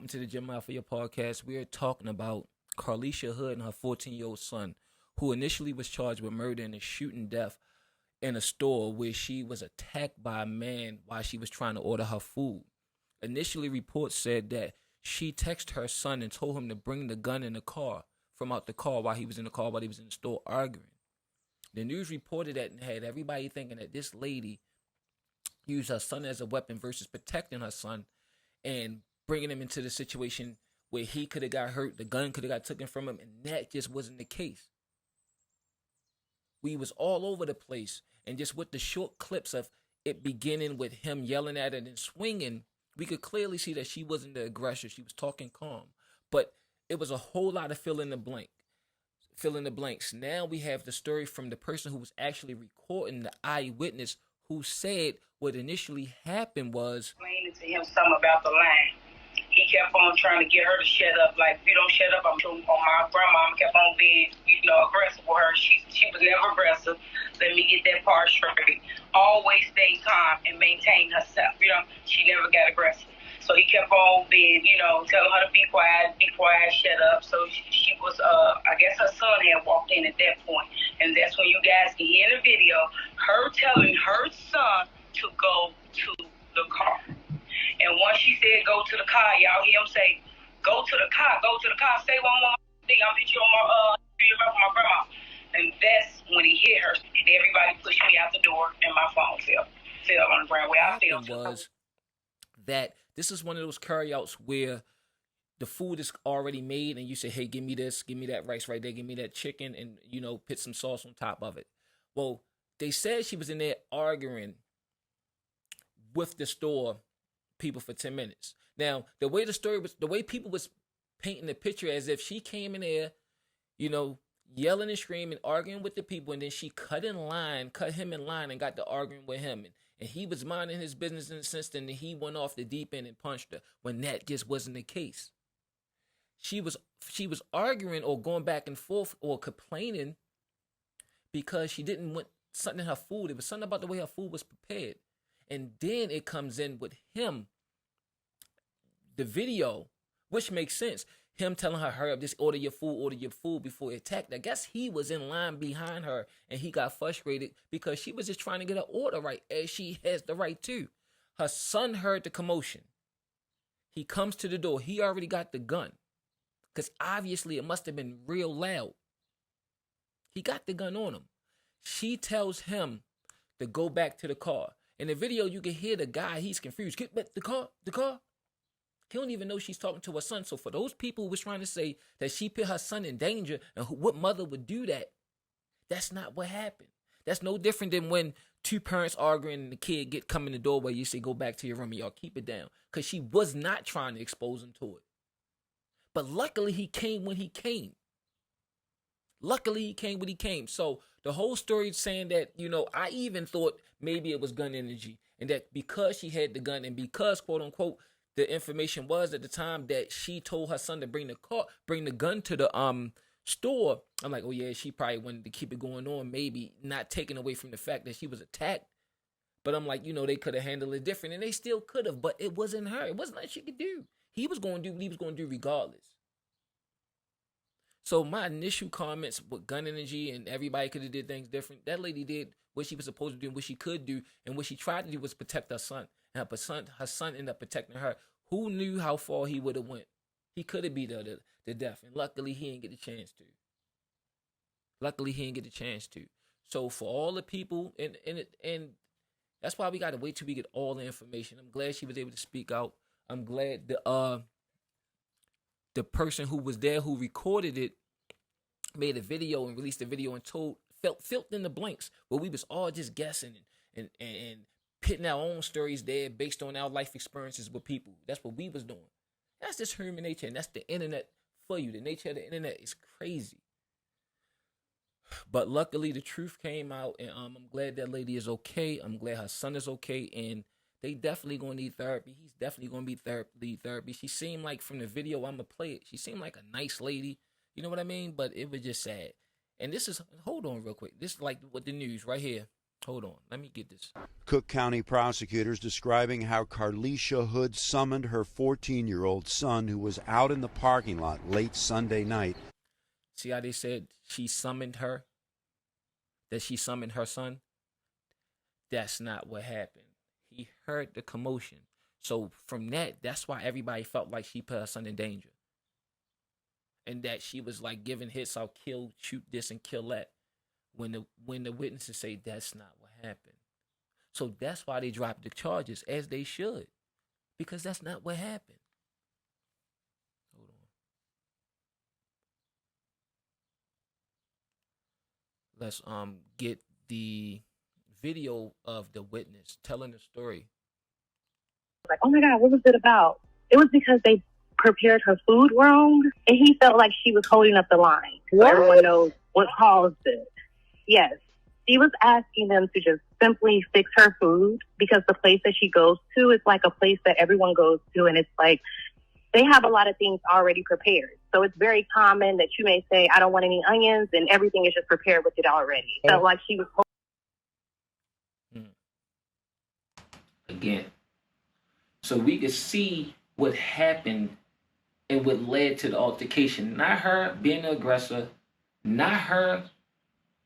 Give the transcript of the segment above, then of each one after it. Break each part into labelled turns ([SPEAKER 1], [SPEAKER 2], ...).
[SPEAKER 1] welcome to the Gym Mafia podcast. We are talking about Carlisha Hood and her 14-year-old son, who initially was charged with murder and shooting death in a store where she was attacked by a man while she was trying to order her food. Initially, reports said that she texted her son and told him to bring the gun in the car from out the car while he was in the car while he was in the store arguing. The news reported that and had everybody thinking that this lady used her son as a weapon versus protecting her son and bringing him into the situation where he could have got hurt, the gun could have got taken from him, and that just wasn't the case. We was all over the place, and just with the short clips of it beginning with him yelling at her and swinging, we could clearly see that she wasn't the aggressor. She was talking calm, but it was a whole lot of fill in the blanks. Now we have the story from the person who was actually recording, the eyewitness, who said what initially happened was
[SPEAKER 2] explaining to him something about the line. He kept on trying to get her to shut up. Like, if you don't shut up, I'm sure my grandma kept on being, aggressive with her. She was never aggressive. Let me get that part straight. Always stay calm and maintain herself. She never got aggressive. So he kept on being, telling her to be quiet, shut up. So she was, I guess her son had walked in at that point. And that's when you guys can hear in the video, her telling her son to go to the car. And once she said go to the car, y'all hear him say, go to the car, say one more thing, I'll meet you on my grandma. And that's when he hit her. And everybody pushed me out the door and my phone fell on the ground where I fell.
[SPEAKER 1] Was that this is one of those carryouts where the food is already made and you say, hey, give me this, give me that rice right there, give me that chicken, and, put some sauce on top of it. Well, they said she was in there arguing with the store people for 10 minutes. Now, the way people was painting the picture as if she came in there, yelling and screaming, arguing with the people, and then she cut him in line and got to arguing with him. And he was minding his business in a sense, and then he went off the deep end and punched her, when that just wasn't the case. She was arguing or going back and forth or complaining because she didn't want something in her food. It was something about the way her food was prepared. And then it comes in with him, the video, which makes sense. Him telling her, hurry up, just order your food before he attacked. I guess he was in line behind her and he got frustrated because she was just trying to get her order right, as she has the right to. Her son heard the commotion. He comes to the door. He already got the gun because obviously it must have been real loud. He got the gun on him. She tells him to go back to the car. In the video, you can hear the guy, he's confused. Get back the car. He don't even know she's talking to her son. So for those people who was trying to say that she put her son in danger and what mother would do that, that's not what happened. That's no different than when two parents arguing and the kid come in the doorway, you say, go back to your room and y'all keep it down. Because she was not trying to expose him to it. But luckily he came when he came. So the whole story is saying that, I even thought maybe it was gun energy. And that because she had the gun and because, quote unquote, the information was at the time that she told her son to bring the gun to the store. I'm like, oh yeah, she probably wanted to keep it going on, maybe not taking away from the fact that she was attacked. But I'm like, they could have handled it different, and they still could have, but it wasn't her. It wasn't nothing she could do. He was going to do what he was going to do regardless. So my initial comments with gun energy and everybody could have did things different. That lady did what she was supposed to do and what she could do, and what she tried to do was protect her son. And her son ended up protecting her. Who knew how far he would have went? He could have beat her to death, and luckily he didn't get the chance to. So for all the people, and that's why we got to wait till we get all the information. I'm glad she was able to speak out. I'm glad the person who was there who recorded it made a video and released the video and filled in the blanks where we was all just guessing and pitting our own stories there based on our life experiences with people. That's what we was doing. That's just human nature, and that's the internet for you. The nature of the internet is crazy. But luckily, the truth came out, and I'm glad that lady is okay. I'm glad her son is okay, and they definitely going to need therapy. He's definitely going to need therapy. She seemed like, from the video, I'm going to play it, she seemed like a nice lady. You know what I mean? But it was just sad. And this is, hold on real quick. This is like with the news right here. Hold on. Let me get this.
[SPEAKER 3] Cook County prosecutors describing how Carlisha Hood summoned her 14-year-old son who was out in the parking lot late Sunday night.
[SPEAKER 1] See how they said she summoned her? That she summoned her son? That's not what happened. He heard the commotion. So from that's why everybody felt like she put her son in danger. And that she was like giving hits, I'll kill, shoot this and kill that. When the witnesses say that's not what happened. So that's why they dropped the charges, as they should. Because that's not what happened. Hold on. Let's get the video of the witness telling the story.
[SPEAKER 4] Like, oh my God, what was it about? It was because they prepared her food wrong, and he felt like she was holding up the line. So everyone knows what caused it. Yes. She was asking them to just simply fix her food because the place that she goes to is like a place that everyone goes to, and it's like they have a lot of things already prepared. So it's very common that you may say, I don't want any onions, and everything is just prepared with it already. Felt like she was
[SPEAKER 1] again. So we could see what happened and what led to the altercation. Not her being the aggressor, not her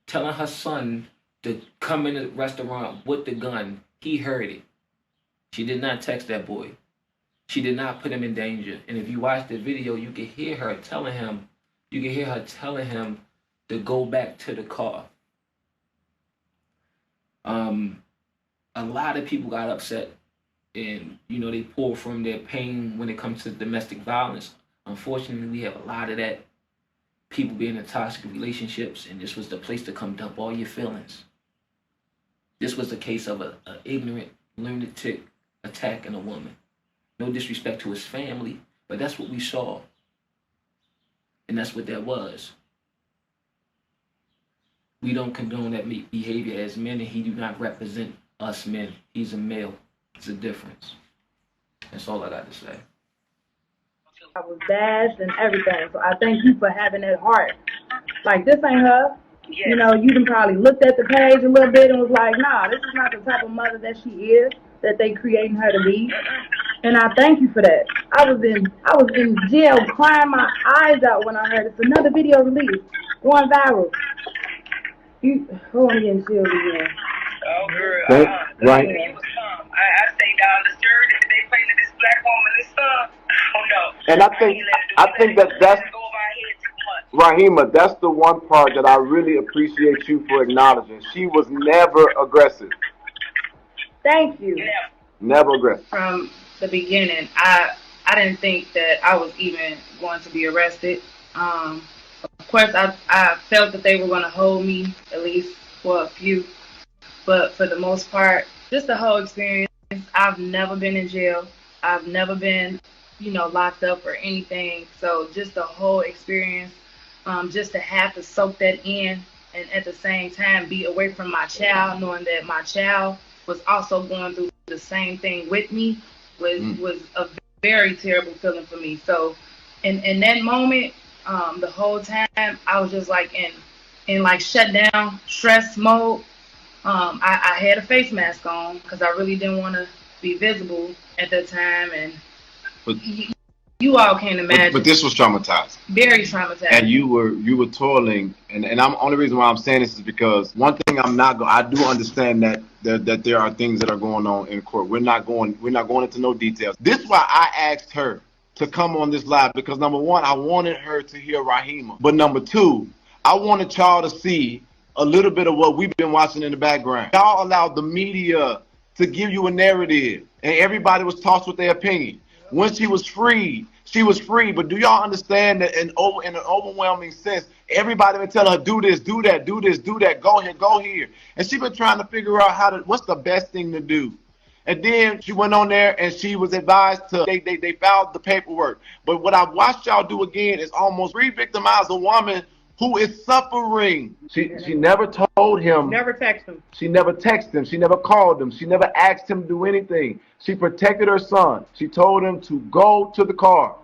[SPEAKER 1] telling her son to come in the restaurant with the gun. He heard it. She did not text that boy. She did not put him in danger. And if you watch the video, you can hear her telling him to go back to the car. A lot of people got upset, and they pull from their pain when it comes to domestic violence. Unfortunately, we have a lot of that. People being in toxic relationships, and this was the place to come dump all your feelings. This was the case of an ignorant lunatic attacking a woman. No disrespect to his family, but that's what we saw. And that's what that was. We don't condone that behavior as men, and he do not represent us men. He's a male. It's a difference. That's all I got to say.
[SPEAKER 5] I was dashed and everything, so I thank you for having that heart. Like, this ain't her. Yes. You done probably looked at the page a little bit and was like, nah, this is not the type of mother that she is, that they creating her to be. And I thank you for that. I was in jail crying my eyes out when I heard it's another video released, going viral. I'm getting chills again.
[SPEAKER 2] Oh, girl.
[SPEAKER 6] Right.
[SPEAKER 2] I say, down the jury that they played to this black woman, this son. Oh, no.
[SPEAKER 6] And I think that's Rahima, that's the one part that I really appreciate you for acknowledging. She was never aggressive.
[SPEAKER 5] Thank you.
[SPEAKER 6] Never aggressive.
[SPEAKER 5] From the beginning, I didn't think that I was even going to be arrested. Of course, I felt that they were going to hold me, at least for a few. But for the most part, just the whole experience, I've never been in jail. I've never been, locked up or anything. So just the whole experience, just to have to soak that in and at the same time be away from my child, knowing that my child was also going through the same thing with me was a very terrible feeling for me. So in that moment, the whole time I was just like in like shutdown, stress mode. I had a face mask on because I really didn't want to be visible at that time, and you all can't imagine.
[SPEAKER 6] But this was traumatizing.
[SPEAKER 5] Very traumatizing.
[SPEAKER 6] And you were toiling, and I'm only reason why I'm saying this is because one thing I do understand that there are things that are going on in court. We're not going into no details. This is why I asked her to come on this live, because number one, I wanted her to hear Rahima, but number two, I wanted y'all to see a little bit of what we've been watching in the background. Y'all allowed the media to give you a narrative, and everybody was tossed with their opinion. When she was free, but do y'all understand that in an overwhelming sense, everybody been telling her, do this, do that, do this, do that, go here, go here. And she been trying to figure out what's the best thing to do. And then she went on there and she was advised to, they filed the paperwork. But what I've watched y'all do again is almost re-victimize a woman who is suffering. She never told him.
[SPEAKER 5] Never texted him.
[SPEAKER 6] She never texted him. She never called him. She never asked him to do anything. She protected her son. She told him to go to the car.